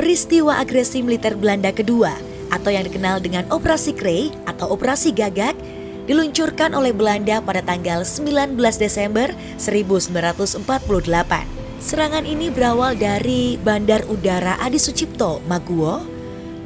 Peristiwa agresi militer Belanda kedua atau yang dikenal dengan Operasi Krey atau Operasi Gagak diluncurkan oleh Belanda pada tanggal 19 Desember 1948. Serangan ini berawal dari Bandar Udara Adi Sucipto, Maguwo,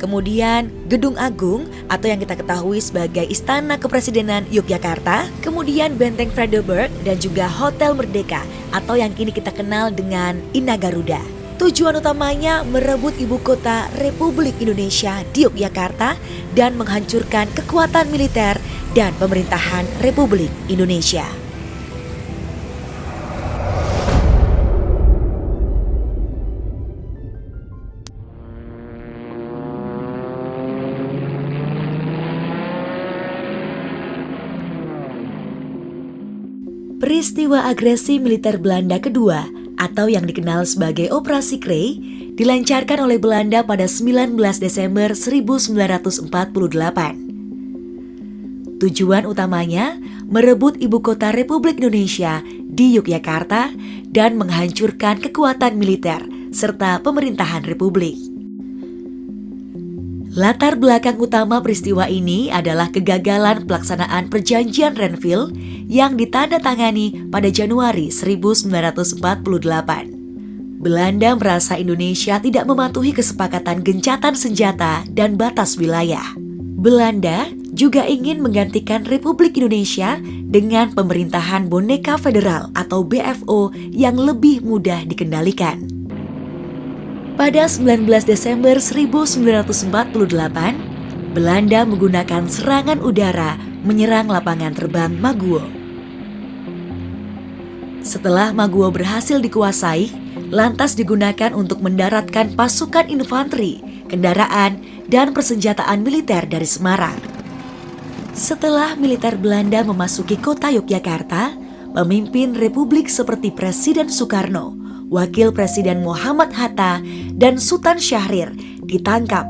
kemudian Gedung Agung atau yang kita ketahui sebagai Istana Kepresidenan Yogyakarta, kemudian Benteng Vredenburg dan juga Hotel Merdeka atau yang kini kita kenal dengan Ina Garuda. Tujuan utamanya merebut ibu kota Republik Indonesia di Yogyakarta dan menghancurkan kekuatan militer dan pemerintahan Republik Indonesia. Peristiwa agresi militer Belanda kedua atau yang dikenal sebagai Operasi Krey dilancarkan oleh Belanda pada 19 Desember 1948. Tujuan utamanya merebut ibu kota Republik Indonesia di Yogyakarta dan menghancurkan kekuatan militer serta pemerintahan republik. Latar belakang utama peristiwa ini adalah kegagalan pelaksanaan Perjanjian Renville yang ditandatangani pada Januari 1948. Belanda merasa Indonesia tidak mematuhi kesepakatan gencatan senjata dan batas wilayah. Belanda juga ingin menggantikan Republik Indonesia dengan pemerintahan boneka federal atau BFO yang lebih mudah dikendalikan. Pada 19 Desember 1948, Belanda menggunakan serangan udara menyerang lapangan terbang Maguwo. Setelah Maguwo berhasil dikuasai, lantas digunakan untuk mendaratkan pasukan infanteri, kendaraan, dan persenjataan militer dari Semarang. Setelah militer Belanda memasuki kota Yogyakarta, pemimpin Republik seperti Presiden Soekarno, Wakil Presiden Muhammad Hatta, dan Sultan Syahrir ditangkap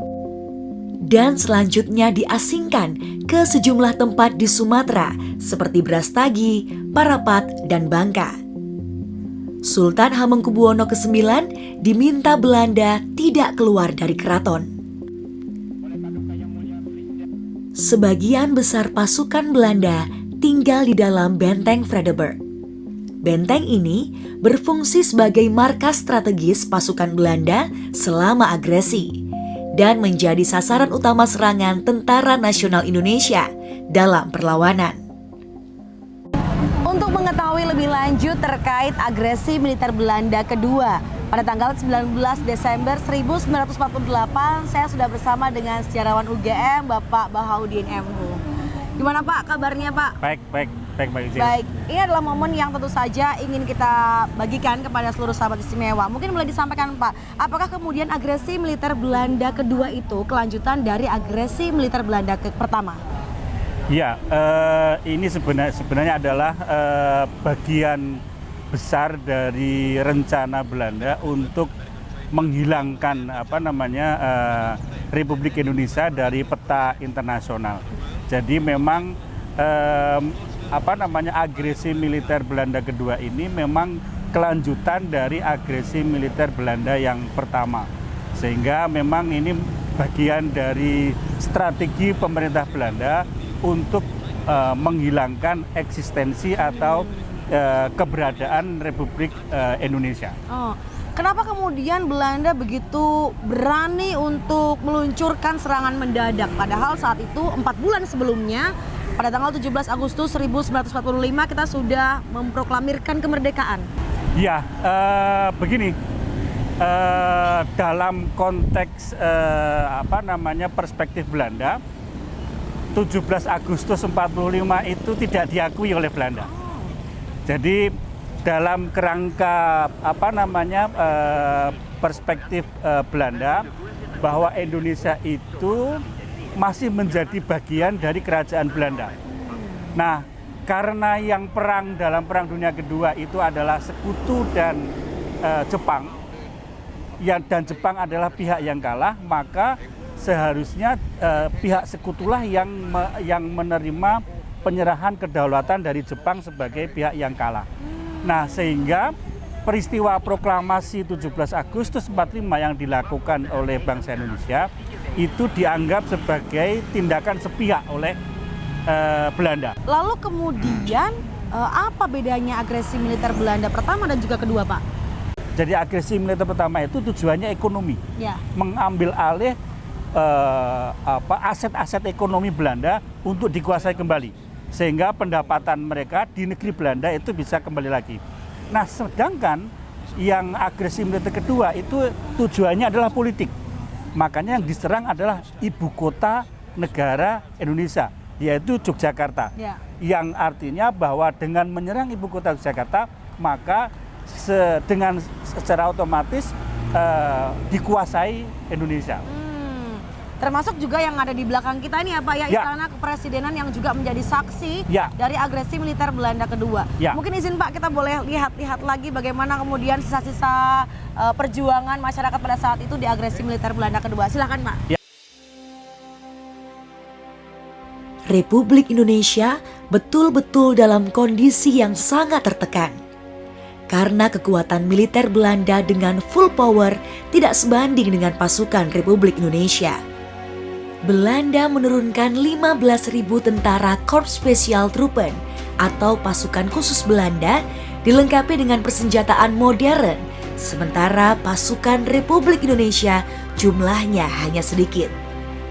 dan selanjutnya diasingkan ke sejumlah tempat di Sumatera seperti Brastagi, Parapat, dan Bangka. Sultan Hamengkubuwono ke-9 diminta Belanda tidak keluar dari keraton. Sebagian besar pasukan Belanda tinggal di dalam Benteng Vredenburg. Benteng ini berfungsi sebagai markas strategis pasukan Belanda selama agresi dan menjadi sasaran utama serangan Tentara Nasional Indonesia dalam perlawanan. Untuk mengetahui lebih lanjut terkait agresi militer Belanda kedua pada tanggal 19 Desember 1948, saya sudah bersama dengan sejarawan UGM Bapak Bahaudin M.Hu. Gimana Pak kabarnya Pak? Baik Izin. Baik, ini adalah momen yang tentu saja ingin kita bagikan kepada seluruh sahabat istimewa. Mungkin boleh disampaikan Pak, apakah kemudian agresi militer Belanda kedua itu kelanjutan dari agresi militer Belanda pertama? Ya, ini sebenarnya adalah bagian besar dari rencana Belanda untuk menghilangkan Republik Indonesia dari peta internasional. Jadi memang agresi militer Belanda kedua ini memang kelanjutan dari agresi militer Belanda yang pertama. Sehingga memang ini bagian dari strategi pemerintah Belanda untuk menghilangkan eksistensi atau keberadaan Republik Indonesia. Oh. Kenapa kemudian Belanda begitu berani untuk meluncurkan serangan mendadak? Padahal saat itu 4 bulan sebelumnya, pada tanggal 17 Agustus 1945 kita sudah memproklamirkan kemerdekaan. Ya, begini, dalam konteks perspektif Belanda, 17 Agustus 45 itu tidak diakui oleh Belanda. Jadi dalam kerangka perspektif Belanda bahwa Indonesia itu masih menjadi bagian dari kerajaan Belanda. Nah, karena yang perang dalam Perang Dunia Kedua itu adalah Sekutu dan Jepang, dan Jepang adalah pihak yang kalah, maka seharusnya pihak Sekutulah yang menerima penyerahan kedaulatan dari Jepang sebagai pihak yang kalah. Nah, sehingga peristiwa proklamasi 17 Agustus 45 yang dilakukan oleh bangsa Indonesia itu dianggap sebagai tindakan sepihak oleh Belanda. Lalu kemudian apa bedanya agresi militer Belanda pertama dan juga kedua, Pak? Jadi agresi militer pertama itu tujuannya ekonomi, Ya. mengambil alih aset-aset ekonomi Belanda untuk dikuasai kembali, sehingga pendapatan mereka di negeri Belanda itu bisa kembali lagi. Nah, sedangkan yang agresi militer kedua itu tujuannya adalah politik. Makanya yang diserang adalah ibu kota negara Indonesia, yaitu Yogyakarta. Ya. Yang artinya bahwa dengan menyerang ibu kota Yogyakarta, maka dengan secara otomatis dikuasai Indonesia. Termasuk juga yang ada di belakang kita ini ya Pak ya, Istana Kepresidenan yang juga menjadi saksi dari agresi militer Belanda kedua. Mungkin izin Pak, kita boleh lihat lagi bagaimana kemudian sisa-sisa perjuangan masyarakat pada saat itu di agresi militer Belanda kedua. Silakan Pak. Republik Indonesia betul-betul dalam kondisi yang sangat tertekan. Karena kekuatan militer Belanda dengan full power tidak sebanding dengan pasukan Republik Indonesia. Belanda menurunkan 15.000 tentara Korps Spesial Truppen atau pasukan khusus Belanda dilengkapi dengan persenjataan modern, sementara pasukan Republik Indonesia jumlahnya hanya sedikit.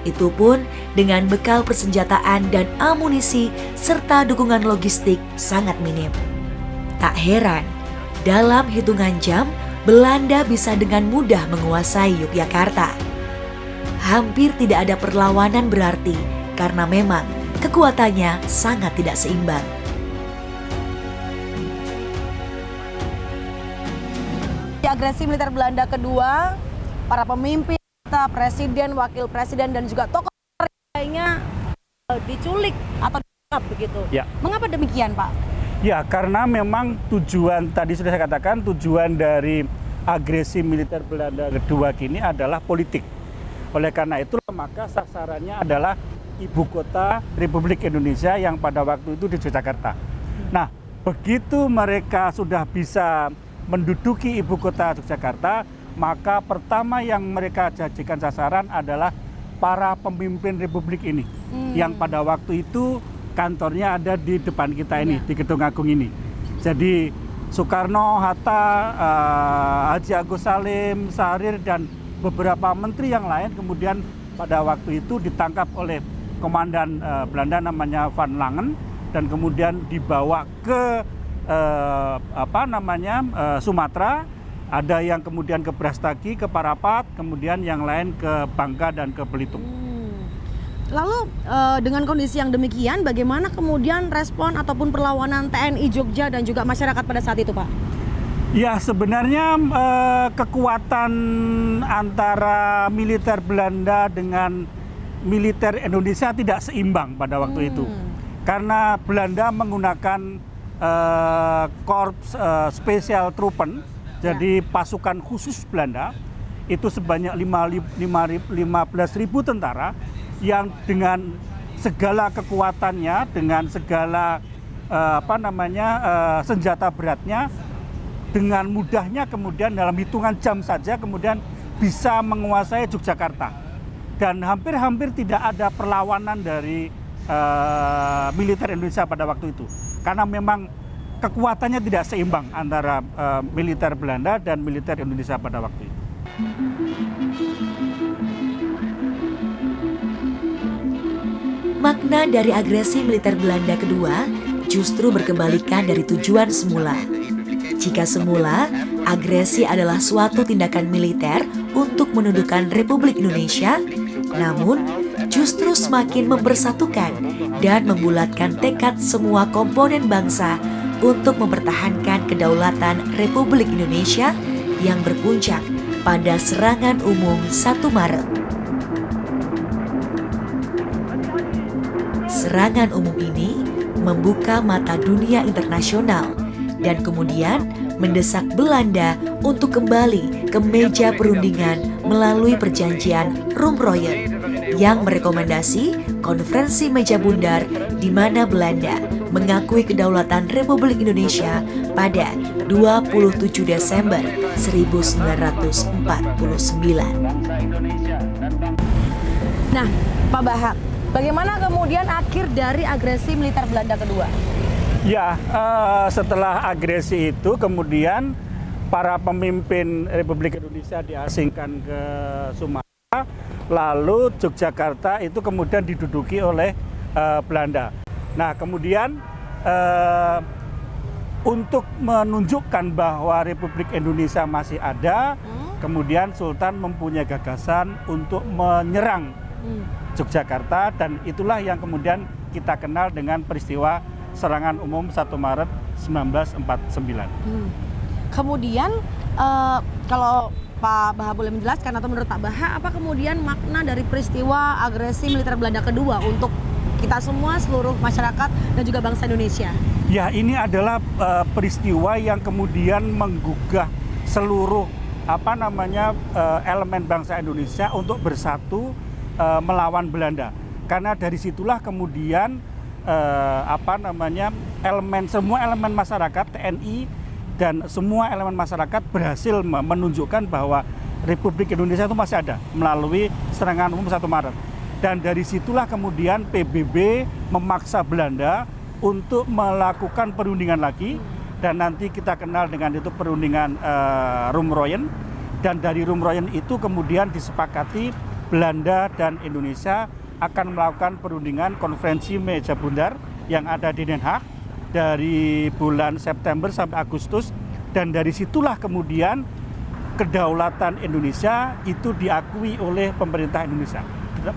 Itu pun dengan bekal persenjataan dan amunisi serta dukungan logistik sangat minim. Tak heran, dalam hitungan jam Belanda bisa dengan mudah menguasai Yogyakarta. Hampir tidak ada perlawanan berarti karena memang kekuatannya sangat tidak seimbang. Di agresi militer Belanda kedua, para pemimpin, presiden, wakil presiden dan juga tokoh lainnya diculik atau ditangkap begitu. Mengapa demikian, Pak? Ya, karena memang tujuan tadi sudah saya katakan, tujuan dari agresi militer Belanda kedua kini adalah politik. Oleh karena itu maka sasarannya adalah ibu kota Republik Indonesia yang pada waktu itu di Yogyakarta. Nah, begitu mereka sudah bisa menduduki ibu kota Yogyakarta, maka pertama yang mereka jadikan sasaran adalah para pemimpin Republik ini, yang pada waktu itu kantornya ada di depan kita ini, di Gedung Agung ini. Jadi Soekarno, Hatta, Haji Agus Salim, Syahrir, dan beberapa menteri yang lain kemudian pada waktu itu ditangkap oleh komandan Belanda namanya Van Langen dan kemudian dibawa ke Sumatera. Ada yang kemudian ke Brastagi, ke Parapat, kemudian yang lain ke Bangka dan ke Belitung. Lalu dengan kondisi yang demikian, bagaimana kemudian respon ataupun perlawanan TNI Jogja dan juga masyarakat pada saat itu, Pak? Ya, sebenarnya kekuatan antara militer Belanda dengan militer Indonesia tidak seimbang pada waktu itu. Karena Belanda menggunakan Korps Spesial Truppen, jadi pasukan khusus Belanda, itu sebanyak 15.000 tentara yang dengan segala kekuatannya, dengan segala senjata beratnya, dengan mudahnya kemudian dalam hitungan jam saja kemudian bisa menguasai Yogyakarta. Dan hampir-hampir tidak ada perlawanan dari militer Indonesia pada waktu itu. Karena memang kekuatannya tidak seimbang antara militer Belanda dan militer Indonesia pada waktu itu. Makna dari agresi militer Belanda kedua justru berkebalikan dari tujuan semula. Jika semula, agresi adalah suatu tindakan militer untuk menundukkan Republik Indonesia, namun justru semakin mempersatukan dan membulatkan tekad semua komponen bangsa untuk mempertahankan kedaulatan Republik Indonesia yang berpuncak pada serangan umum 1 Maret. Serangan umum ini membuka mata dunia internasional dan kemudian mendesak Belanda untuk kembali ke meja perundingan melalui perjanjian Rumroyen yang merekomendasi konferensi meja bundar di mana Belanda mengakui kedaulatan Republik Indonesia pada 27 Desember 1949. Nah, Pak Baha, bagaimana kemudian akhir dari agresi militer Belanda kedua? Ya, setelah agresi itu kemudian para pemimpin Republik Indonesia diasingkan ke Sumatera, lalu Yogyakarta itu kemudian diduduki oleh Belanda. Nah, kemudian untuk menunjukkan bahwa Republik Indonesia masih ada, kemudian Sultan mempunyai gagasan untuk menyerang Yogyakarta, dan itulah yang kemudian kita kenal dengan peristiwa serangan umum 1 Maret 1949. Kemudian kalau Pak Baha boleh menjelaskan, atau menurut Pak Baha, apa kemudian makna dari peristiwa agresi militer Belanda kedua untuk kita semua, seluruh masyarakat dan juga bangsa Indonesia? Ya, ini adalah peristiwa yang kemudian menggugah seluruh elemen bangsa Indonesia untuk bersatu melawan Belanda. Karena dari situlah kemudian semua elemen masyarakat, TNI dan semua elemen masyarakat berhasil menunjukkan bahwa Republik Indonesia itu masih ada melalui serangan umum 1 Maret. Dan dari situlah kemudian PBB memaksa Belanda untuk melakukan perundingan lagi, dan nanti kita kenal dengan itu perundingan Roem-Royen. Dan dari Roem-Royen itu kemudian disepakati Belanda dan Indonesia akan melakukan perundingan konferensi meja bundar yang ada di Den Haag dari bulan September sampai Agustus, dan dari situlah kemudian kedaulatan Indonesia itu diakui oleh pemerintah Indonesia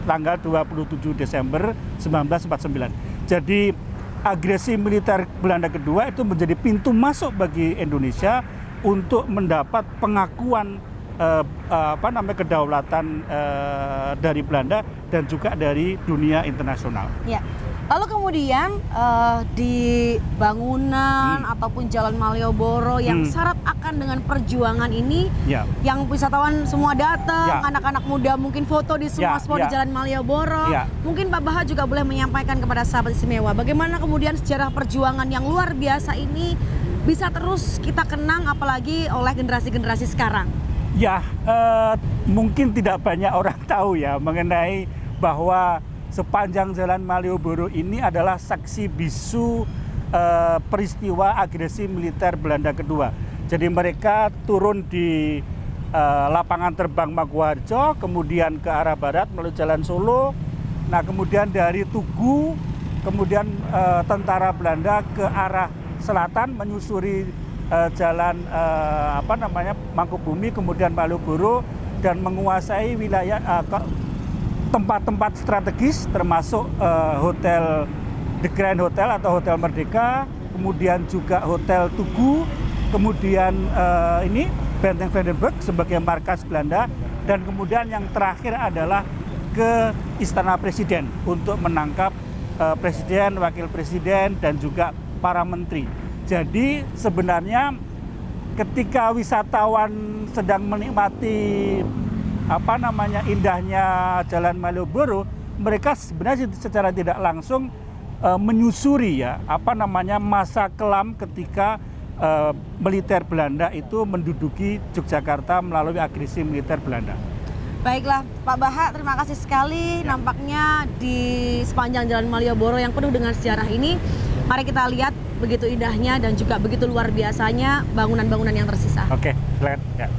tanggal 27 Desember 1949. Jadi agresi militer Belanda kedua itu menjadi pintu masuk bagi Indonesia untuk mendapat pengakuan kedaulatan dari Belanda dan juga dari dunia internasional. Ya. Lalu kemudian di bangunan ataupun Jalan Malioboro yang syarat akan dengan perjuangan ini, yang wisatawan semua datang, anak-anak muda mungkin foto di semua spot di Jalan Malioboro. Mungkin Pak Baha juga boleh menyampaikan kepada sahabat istimewa, bagaimana kemudian sejarah perjuangan yang luar biasa ini bisa terus kita kenang apalagi oleh generasi-generasi sekarang. Ya, mungkin tidak banyak orang tahu ya mengenai bahwa sepanjang Jalan Malioboro ini adalah saksi bisu peristiwa agresi militer Belanda kedua. Jadi mereka turun di lapangan terbang Maguwarjo, kemudian ke arah barat melalui Jalan Solo. Nah, kemudian dari Tugu, kemudian tentara Belanda ke arah selatan menyusuri jalan Mangkubumi, kemudian Malioboro, dan menguasai wilayah tempat-tempat strategis termasuk hotel The Grand Hotel atau Hotel Merdeka, kemudian juga Hotel Tugu, kemudian Benteng Vandenberg sebagai markas Belanda, dan kemudian yang terakhir adalah ke Istana Presiden untuk menangkap Presiden, Wakil Presiden, dan juga para menteri. Jadi sebenarnya ketika wisatawan sedang menikmati indahnya Jalan Malioboro, mereka sebenarnya secara tidak langsung menyusuri masa kelam ketika militer Belanda itu menduduki Yogyakarta melalui agresi militer Belanda. Baiklah, Pak Baha, terima kasih sekali. Nampaknya di sepanjang Jalan Malioboro yang penuh dengan sejarah ini, mari kita lihat begitu indahnya dan juga begitu luar biasanya bangunan-bangunan yang tersisa. Oke, silakan. Ya.